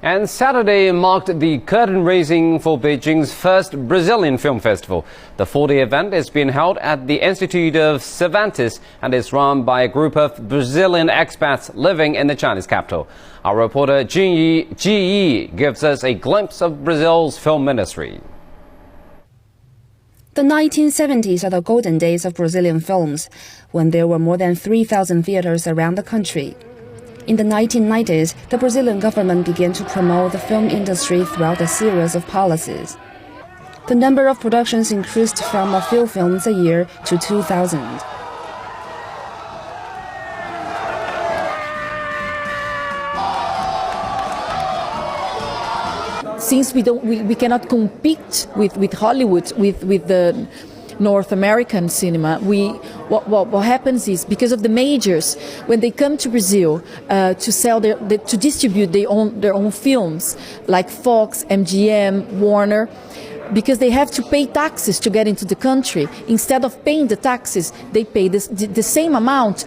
And Saturday marked the curtain raising for Beijing's first Brazilian Film Festival. The 4-day event is being held at the Institute of Cervantes and is run by a group of Brazilian expats living in the Chinese capital. Our reporter Ji Yi gives us a glimpse of Brazil's film industry. The 1970s are the golden days of Brazilian films, when there were more than 3,000 theaters around the country. In the 1990s, the Brazilian government began to promote the film industry throughout a series of policies. The number of productions increased from a few films a year to 2,000. Since we cannot compete with Hollywood, with the North American cinema, what happens is, because of the majors, when they come to Brazil to sell to distribute their own films, like Fox, MGM, Warner, because they have to pay taxes to get into the country, instead of paying the taxes, they pay the same amount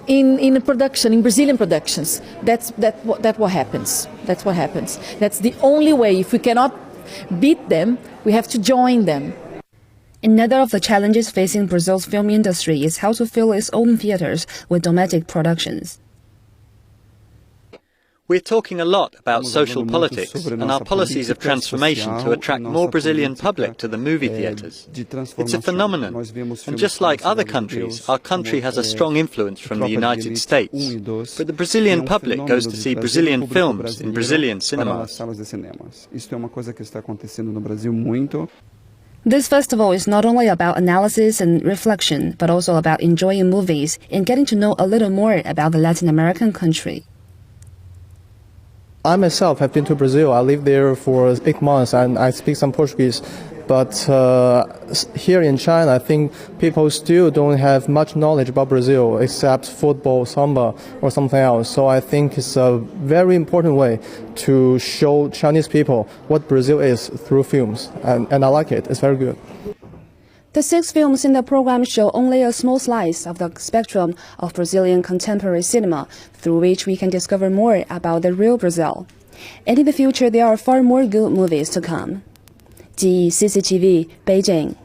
in production, in Brazilian productions. That's what happens. That's what happens. That's the only way. If we cannot beat them, we have to join them. Another of the challenges facing Brazil's film industry is how to fill its own theaters with domestic productions. We're talking a lot about social politics and our policies of transformation to attract more Brazilian public to the movie theatres. It's a phenomenon, and just like other countries, our country has a strong influence from the United States. But the Brazilian public goes to see Brazilian films in Brazilian cinemas. This festival is not only about analysis and reflection, but also about enjoying movies and getting to know a little more about the Latin American country. I myself have been to Brazil. I lived there for 8 months and I speak some Portuguese. But here in China, I think people still don't have much knowledge about Brazil except football, samba, or something else. So I think it's a very important way to show Chinese people what Brazil is through films. And I like it. It's very good. The 6 films in the program show only a small slice of the spectrum of Brazilian contemporary cinema, through which we can discover more about the real Brazil. And in the future, there are far more good movies to come. CCTV, Beijing.